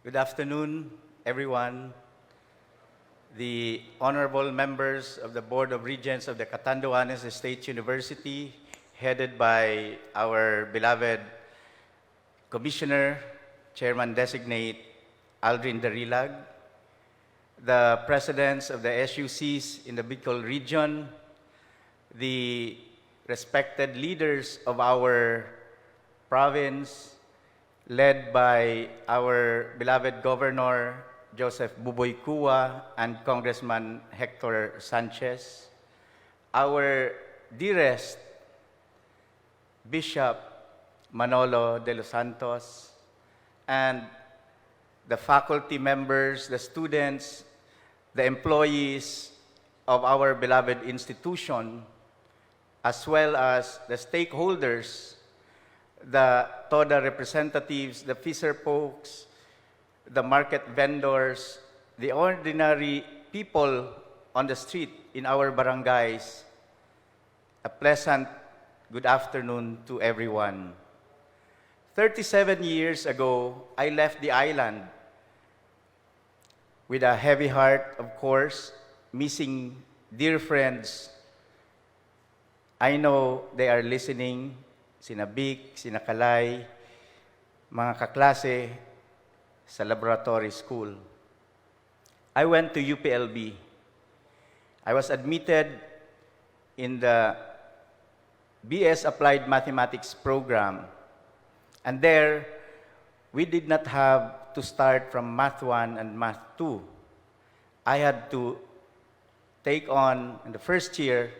Good afternoon, everyone. The honorable members of the Board of Regents of the Catanduanes State University, headed by our beloved Commissioner, Chairman-designate Aldrin Darilag, the presidents of the SUCs in the Bicol region, the respected leaders of our province, led by our beloved Governor Joseph Buboy Kua and Congressman Hector Sanchez, our dearest Bishop Manolo de los Santos, and the faculty members, the students, the employees of our beloved institution, as well as the stakeholders, the TODA representatives, the fisher folks, the market vendors, the ordinary people on the street in our barangays. A pleasant good afternoon to everyone. 37 years ago, I left the island with a heavy heart, of course, missing dear friends. I know they are listening, sina Vic, sina Kalay, mga kaklase sa laboratory school. I went to UPLB. I was admitted in the BS Applied Mathematics program. And there, we did not have to start from Math 1 and Math 2. I had to take on, in the first year,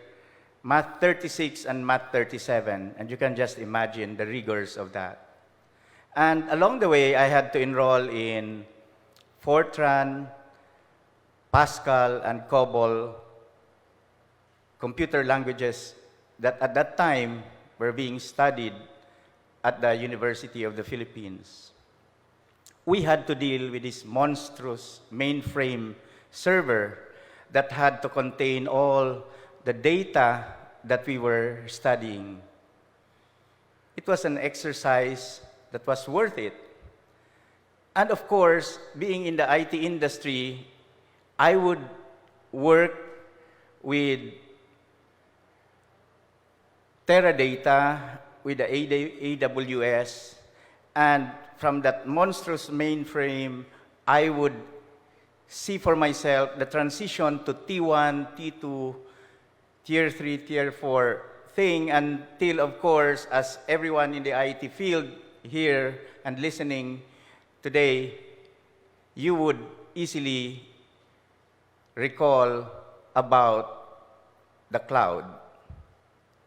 Math 36 and Math 37, and you can just imagine the rigors of that. And along the way, I had to enroll in Fortran, Pascal, and COBOL, computer languages that at that time were being studied at the University of the Philippines. We had to deal with this monstrous mainframe server that had to contain all the data that we were studying. It was an exercise that was worth it. And of course, being in the IT industry, I would work with Teradata, with the AWS, and from that monstrous mainframe, I would see for myself the transition to T1, T2, Tier 3, Tier 4 thing, until, of course, as everyone in the IT field here and listening today, you would easily recall about the cloud.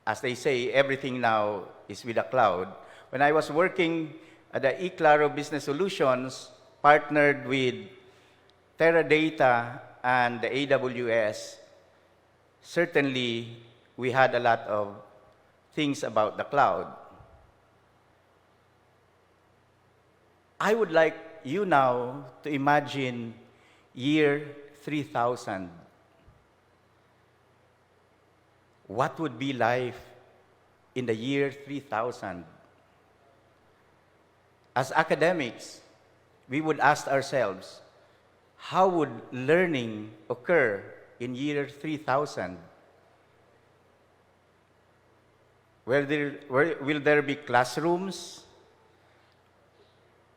As they say, everything now is with the cloud. When I was working at the eClaro Business Solutions, partnered with Teradata and the AWS, certainly we had a lot of things about the cloud. I would like you now to imagine year 3000. What would be life in the year 3000? As academics, we would ask ourselves, how would learning occur in year 3000? Will there be classrooms?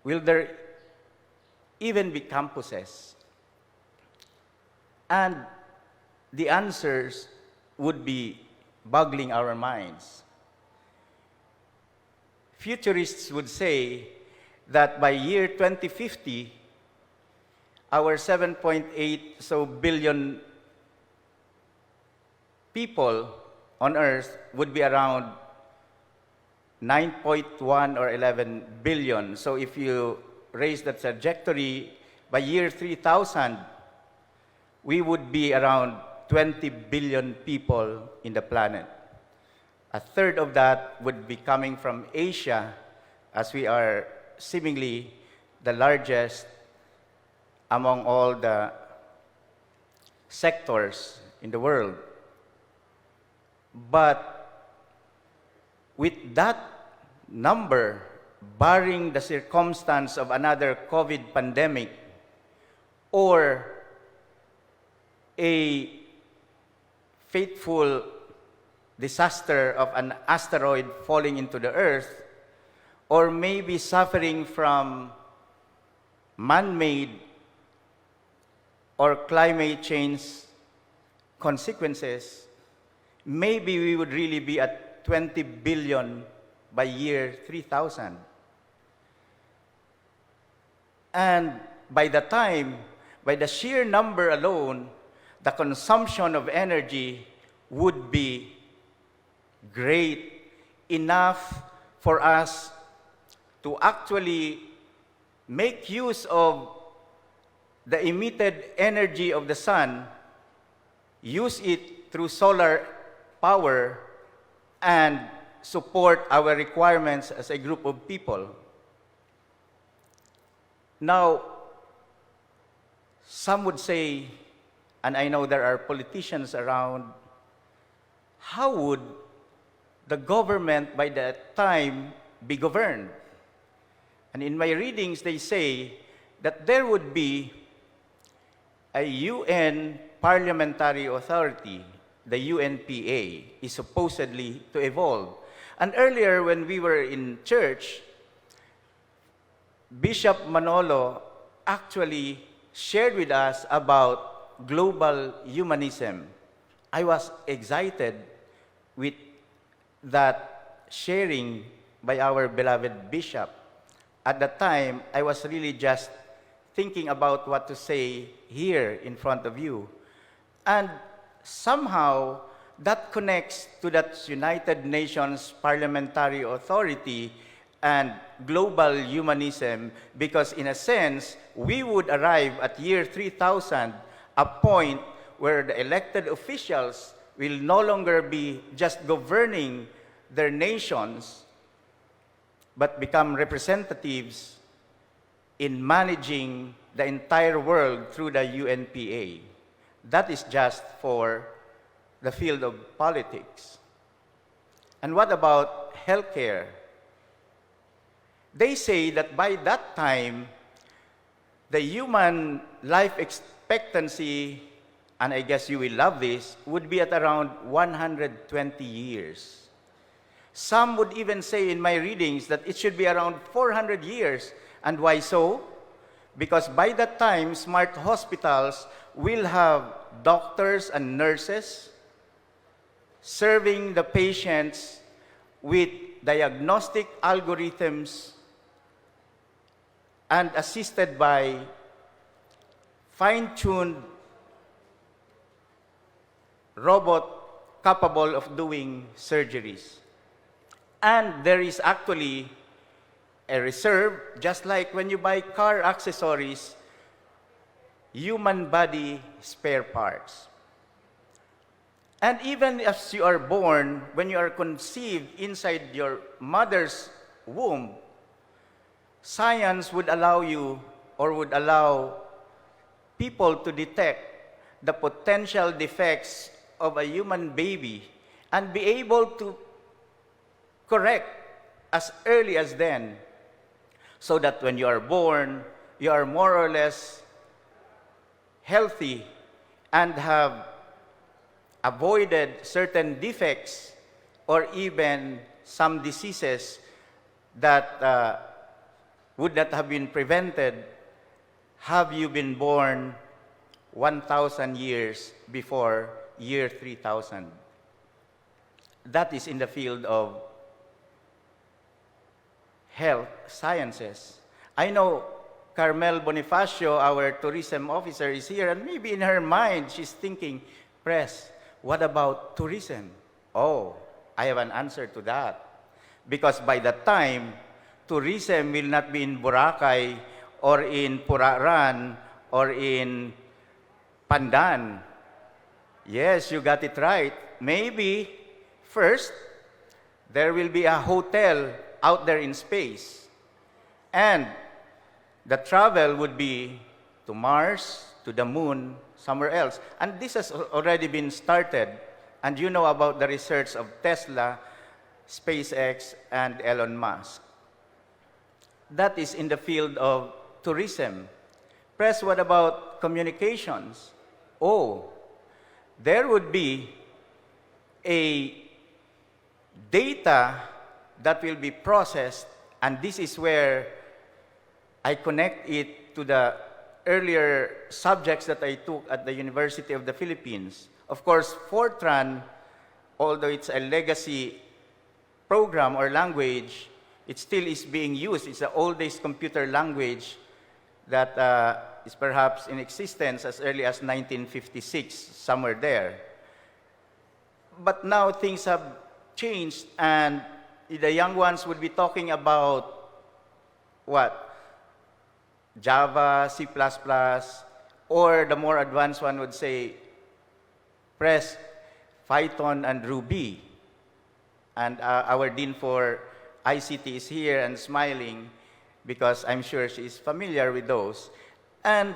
Will there even be campuses? And the answers would be boggling our minds. Futurists would say that by year 2050, our 7.8 billion people on Earth would be around 9.1 or 11 billion. So if you raise the trajectory, by year 3000, we would be around 20 billion people in the planet. A third of that would be coming from Asia, as we are seemingly the largest among all the sectors in the world. But with that number barring the circumstance of another COVID pandemic or a fateful disaster of an asteroid falling into the earth, or maybe suffering from man-made or climate change consequences, maybe we would really be at 20 billion by year 3000. And by the sheer number alone, the consumption of energy would be great enough for us to actually make use of the emitted energy of the sun, use it through solar power, and support our requirements as a group of people. Now, some would say, and I know there are politicians around, how would the government by that time be governed? And in my readings, they say that there would be a UN parliamentary authority, the UNPA, is supposedly to evolve. And earlier, when we were in church, Bishop Manolo actually shared with us about global humanism. I was excited with that sharing by our beloved bishop. At that time, I was really just thinking about what to say here in front of you. And somehow, that connects to that United Nations Parliamentary Authority and global humanism, because in a sense, we would arrive at year 3000, a point where the elected officials will no longer be just governing their nations, but become representatives in managing the entire world through the UNPA. That is just for the field of politics. And what about healthcare? They say that by that time, the human life expectancy, and I guess you will love this, would be at around 120 years. Some would even say in my readings that it should be around 400 years. And why so? Because by that time, smart hospitals will have doctors and nurses serving the patients with diagnostic algorithms and assisted by fine-tuned robot capable of doing surgeries. And there is actually a reserve, just like when you buy car accessories, human body spare parts. And even as you are born, when you are conceived inside your mother's womb, science would allow you, or would allow people to detect the potential defects of a human baby and be able to correct as early as then, so that when you are born, you are more or less healthy and have avoided certain defects or even some diseases that would not have been prevented have you been born 1,000 years before year 3000. That is in the field of health sciences. I know Carmel Bonifacio, our tourism officer, is here, and maybe in her mind she's thinking, Press, what about tourism? Oh, I have an answer to that. Because by that time, tourism will not be in Boracay or in Puraran or in Pandan. Yes, you got it right. Maybe first, there will be a hotel out there in space. And the travel would be to Mars, to the moon, somewhere else. And this has already been started. And you know about the research of Tesla, SpaceX, and Elon Musk. That is in the field of tourism. Press, what about communications? Oh, there would be a data that will be processed, and this is where I connect it to the earlier subjects that I took at the University of the Philippines. Of course, Fortran, although it's a legacy program or language, it still is being used. It's the oldest computer language that is perhaps in existence as early as 1956, somewhere there. But now things have changed, and the young ones would be talking about what? Java, C++, or the more advanced one would say, press Python and Ruby. And our Dean for ICT is here and smiling because I'm sure she is familiar with those. And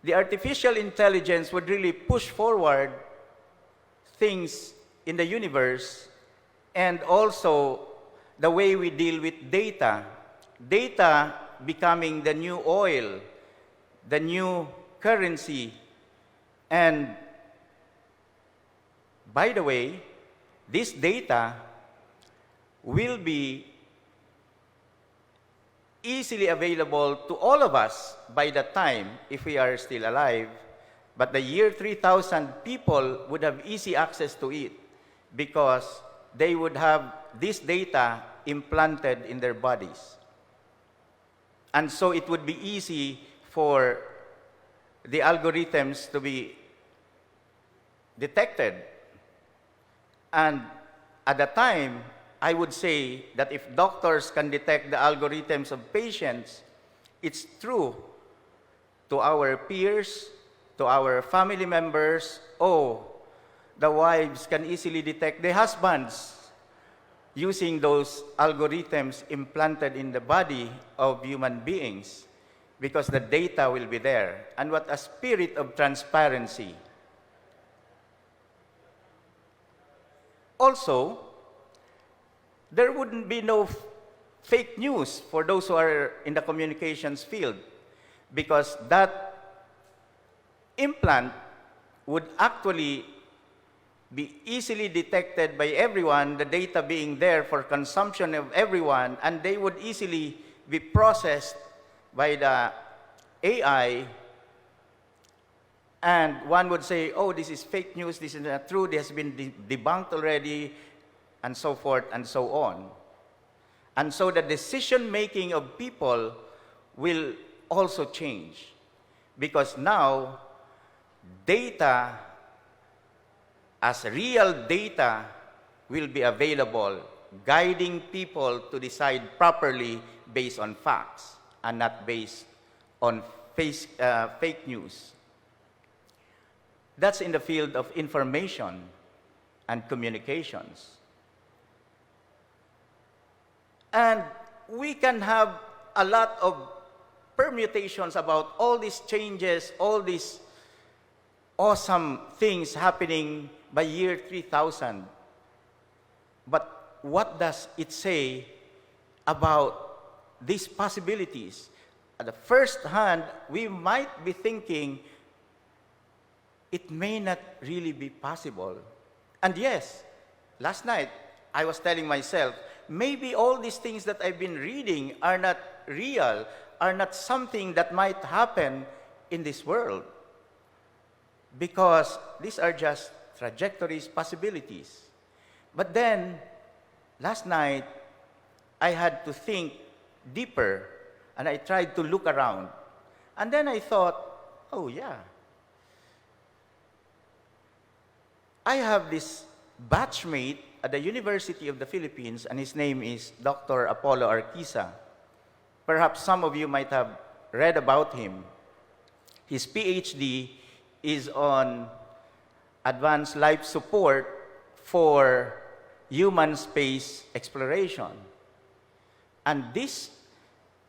the artificial intelligence would really push forward things in the universe, and also the way we deal with data. Data becoming the new oil, the new currency. And by the way, this data will be easily available to all of us by that time, if we are still alive. But the year 3000, people would have easy access to it because they would have this data implanted in their bodies. And so it would be easy for the algorithms to be detected. And at the time, I would say that if doctors can detect the algorithms of patients, it's true to our peers, to our family members. Oh, the wives can easily detect the husbands using those algorithms implanted in the body of human beings, because the data will be there. And what a spirit of transparency. Also, there wouldn't be no fake news for those who are in the communications field, because that implant would actually be easily detected by everyone, the data being there for consumption of everyone, and they would easily be processed by the AI, and one would say, oh, this is fake news, this is not true, this has been debunked already, and so forth and so on. And so the decision-making of people will also change, because now data as real data will be available, guiding people to decide properly based on facts and not based on fake news. That's in the field of information and communications. And we can have a lot of permutations about all these changes, all these awesome things happening by year 3000. But what does it say about these possibilities? At the first hand, we might be thinking it may not really be possible. And yes, last night I was telling myself, maybe all these things that I've been reading are not real, are not something that might happen in this world, because these are just trajectories, possibilities. But then, last night, I had to think deeper, and I tried to look around. And then I thought, oh yeah, I have this batchmate at the University of the Philippines, and his name is Dr. Apollo Arquisa. Perhaps some of you might have read about him. His PhD is on advanced life support for human space exploration. And this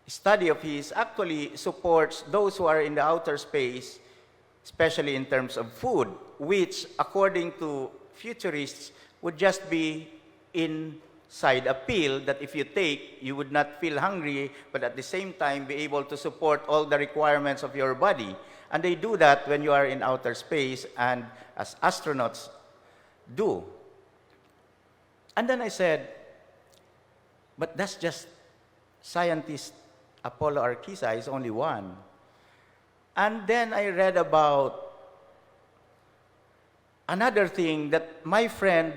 study of his actually supports those who are in the outer space, especially in terms of food, which, according to futurists, would just be in side appeal that if you take, you would not feel hungry, but at the same time be able to support all the requirements of your body. And they do that when you are in outer space and as astronauts do. And then I said, but that's just scientist Apollo Archisa is only one. And then I read about another thing that my friend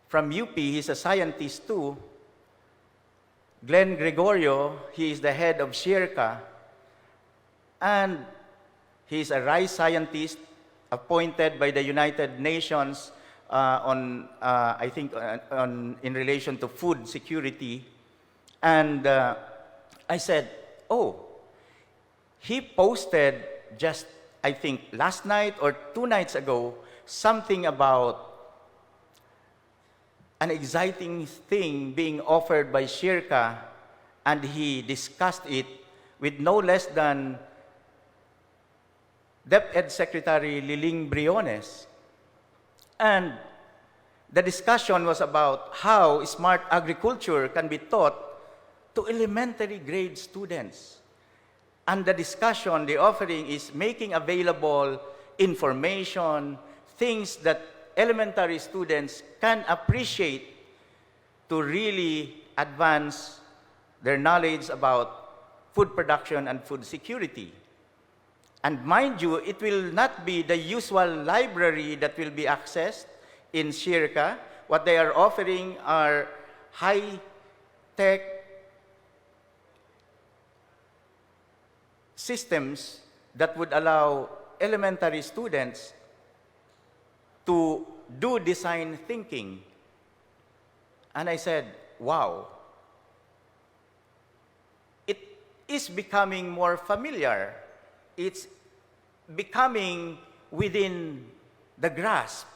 from UP, he's a scientist too, Glenn Gregorio, he is the head of SHIRCA, and he's a rice scientist appointed by the United Nations in relation to food security. And I said, oh, he posted just, I think, last night or 2 nights ago, something about an exciting thing being offered by SHIRCA, and he discussed it with no less than DepEd Secretary Liling Briones. And the discussion was about how smart agriculture can be taught to elementary grade students. And the discussion, the offering is making available information, things that elementary students can appreciate to really advance their knowledge about food production and food security. And mind you, it will not be the usual library that will be accessed in SHIRCA. What they are offering are high-tech systems that would allow elementary students to do design thinking. And I said, wow, it is becoming more familiar. It's becoming within the grasp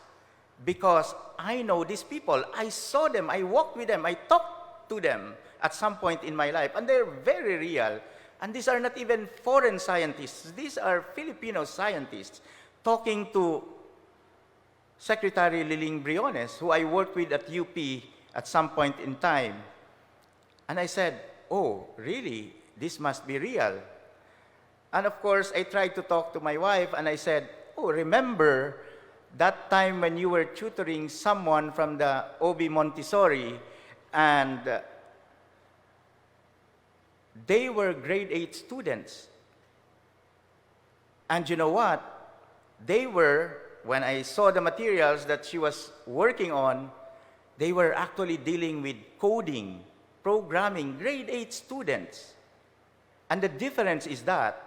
because I know these people. I saw them, I walked with them, I talked to them at some point in my life, and they're very real. And these are not even foreign scientists. These are Filipino scientists talking to Secretary Liling Briones, who I worked with at UP at some point in time. And I said, oh, really? This must be real. And of course, I tried to talk to my wife, and I said, oh, remember that time when you were tutoring someone from the OB Montessori, and they were grade 8 students. And you know what? They were, when I saw the materials that she was working on, they were actually dealing with coding, programming, grade 8 students. And the difference is that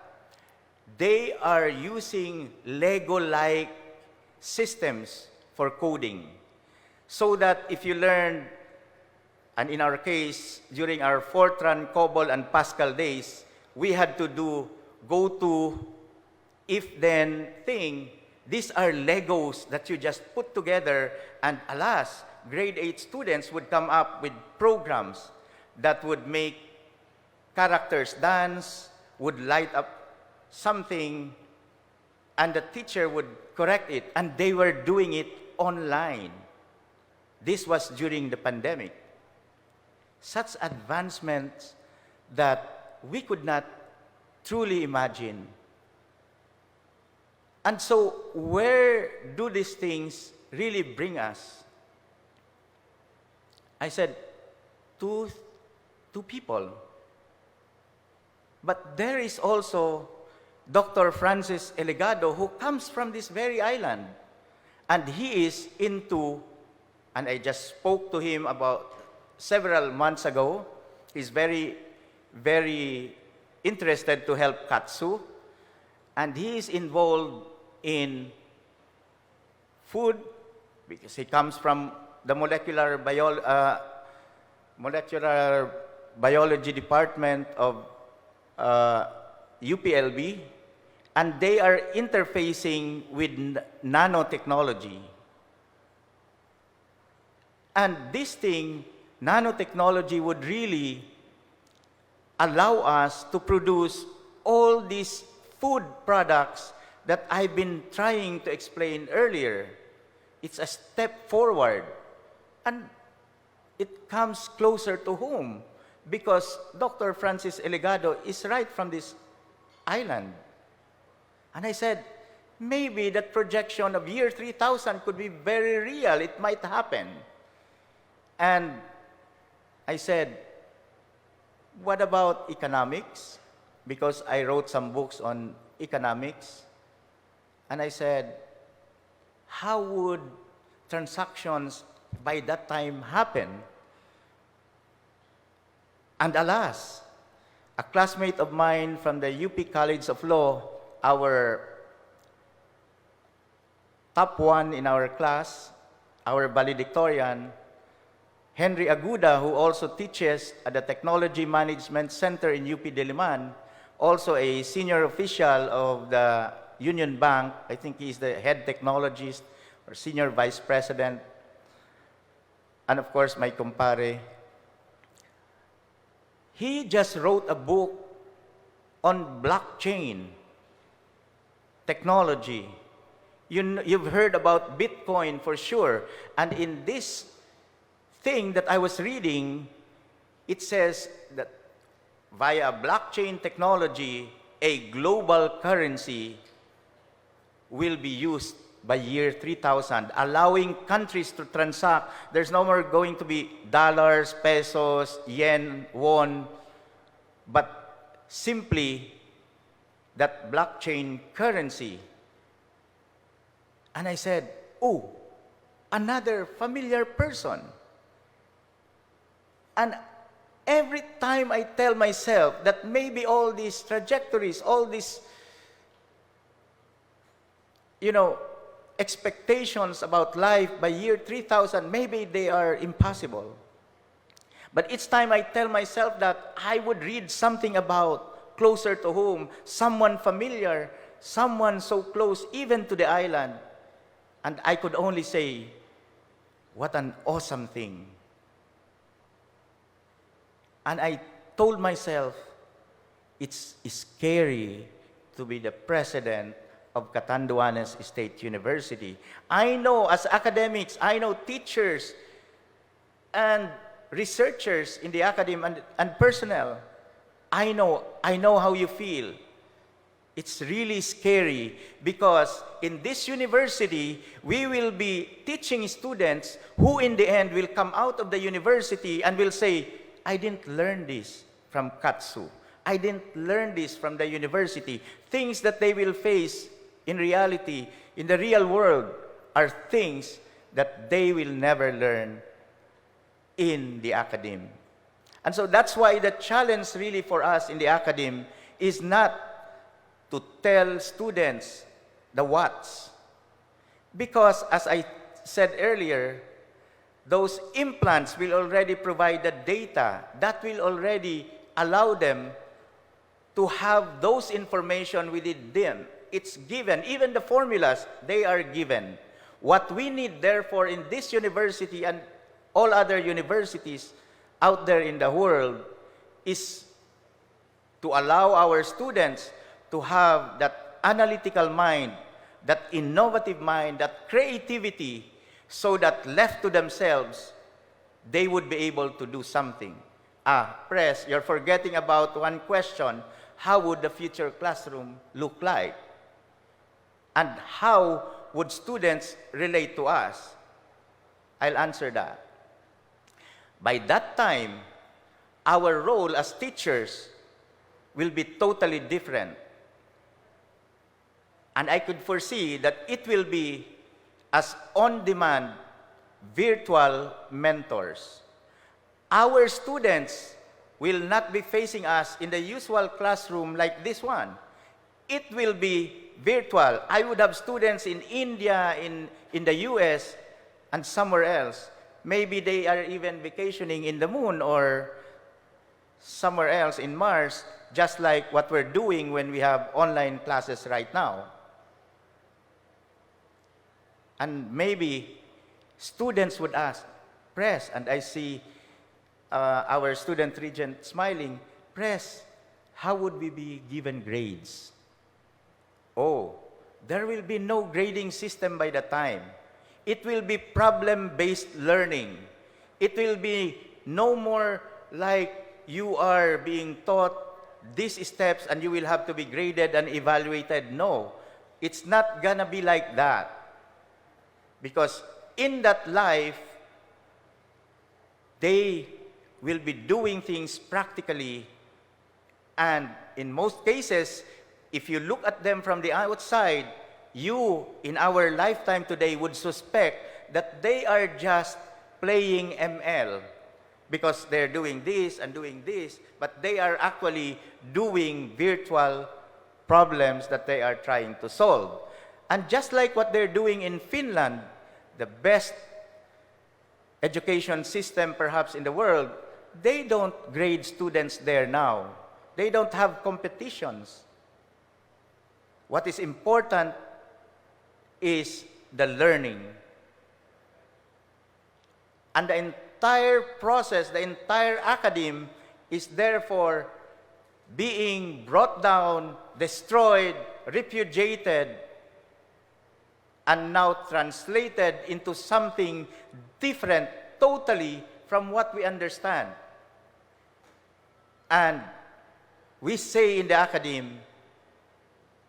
they are using Lego-like systems for coding. So that if you learn, and in our case, during our Fortran, COBOL, and Pascal days, we had to go to if-then thing. These are Legos that you just put together, and alas, grade 8 students would come up with programs that would make characters dance, would light up something, and the teacher would correct it, and they were doing it online. This was during the pandemic. Such advancements that we could not truly imagine. And so, where do these things really bring us? I said, to people. But there is also Dr. Francis Eligado, who comes from this very island. And he is into, and I just spoke to him about several months ago. He's very, very interested to help Katsu. And he is involved in food because he comes from the molecular biology department of UPLB, and they are interfacing with nanotechnology. And this thing, nanotechnology, would really allow us to produce all these food products that I've been trying to explain earlier. It's a step forward And it comes closer to home because Dr. Francis Eligado is right from this island. And I said, maybe that projection of year 3000 could be very real. It might happen. And I said, what about economics? Because I wrote some books on economics. And I said, how would transactions by that time happen? And alas, a classmate of mine from the UP College of Law, our top one in our class, our valedictorian, Henry Aguda, who also teaches at the Technology Management Center in UP Diliman, also a senior official of the Union Bank. I think he's the head technologist or senior vice president. And of course, my kumpare. He just wrote a book on blockchain technology. You've heard about Bitcoin for sure. And in this thing that I was reading, it says that via blockchain technology, a global currency will be used by year 3000, allowing countries to transact. There's no more going to be dollars, pesos, yen, won, but simply that blockchain currency. And I said, oh, another familiar person. And every time I tell myself that maybe all these trajectories, all these, expectations about life by year 3000, maybe they are impossible. But each time I tell myself that I would read something about closer to home, someone familiar, someone so close even to the island, and I could only say, what an awesome thing. And I told myself, it's scary to be the president of Catanduanes State University. I know as academics, I know teachers and researchers in the academy and personnel. I know how you feel. It's really scary because in this university, we will be teaching students who in the end will come out of the university and will say, I didn't learn this from Katsu. I didn't learn this from the university. Things that they will face in reality, in the real world, are things that they will never learn in the academe. And so that's why the challenge really for us in the academe is not to tell students the what's. Because as I said earlier, those implants will already provide the data that will already allow them to have those information within them. It's given. Even the formulas, they are given. What we need, therefore, in this university and all other universities out there in the world is to allow our students to have that analytical mind, that innovative mind, that creativity, so that left to themselves, they would be able to do something. Press, you're forgetting about one question. How would the future classroom look like? And how would students relate to us? I'll answer that. By that time, our role as teachers will be totally different. And I could foresee that it will be as on-demand virtual mentors. Our students will not be facing us in the usual classroom like this one. It will be virtual. I would have students in India, in the US, and somewhere else. Maybe they are even vacationing in the moon or somewhere else in Mars, just like what we're doing when we have online classes right now. And maybe students would ask, Press, and I see our student regent smiling, Press, how would we be given grades? Oh, there will be no grading system by the time. It will be problem-based learning. It will be no more like you are being taught these steps and you will have to be graded and evaluated. No, it's not gonna be like that. Because in that life, they will be doing things practically, and in most cases, if you look at them from the outside, you, in our lifetime today, would suspect that they are just playing ML because they're doing this and doing this, but they are actually doing virtual problems that they are trying to solve. And just like what they're doing in Finland, the best education system perhaps in the world, they don't grade students there now. They don't have competitions. What is important is the learning. And the entire process, the entire academe is therefore being brought down, destroyed, repudiated, and now translated into something different totally from what we understand. And we say in the academe,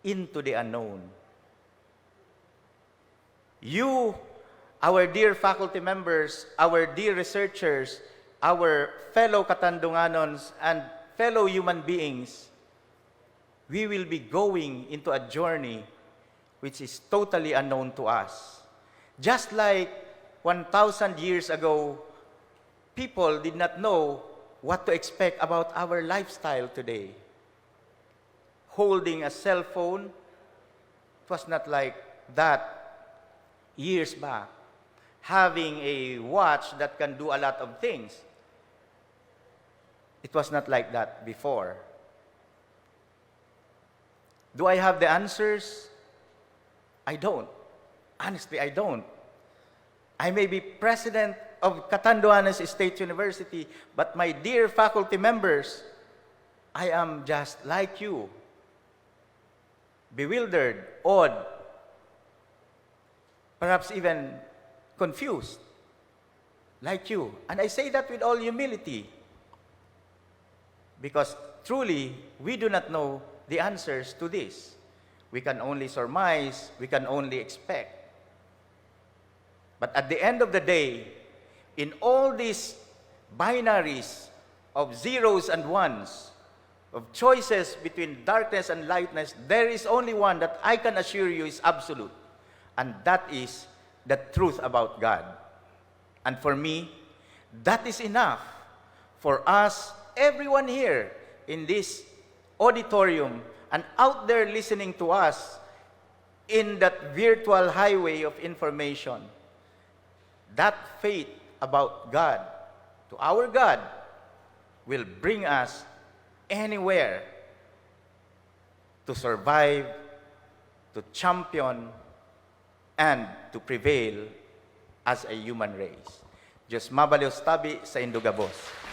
into the unknown. You, our dear faculty members, our dear researchers, our fellow Katandunganons and fellow human beings, we will be going into a journey which is totally unknown to us. Just like 1,000 years ago, people did not know what to expect about our lifestyle today. Holding a cell phone, it was not like that years back. Having a watch that can do a lot of things, it was not like that before. Do I have the answers? I don't. Honestly, I don't. I may be president of Catanduanes State University, but my dear faculty members, I am just like you. Bewildered, awed, perhaps even confused, like you. And I say that with all humility, because truly, we do not know the answers to this. We can only surmise, we can only expect. But at the end of the day, in all these binaries of zeros and ones, of choices between darkness and lightness, there is only one that I can assure you is absolute. And that is the truth about God. And for me, that is enough for us, everyone here in this auditorium and out there listening to us in that virtual highway of information. That faith about God, to our God, will bring us anywhere to survive, to champion, and to prevail as a human race. Diyos mabaliw tabi sa Indugabos.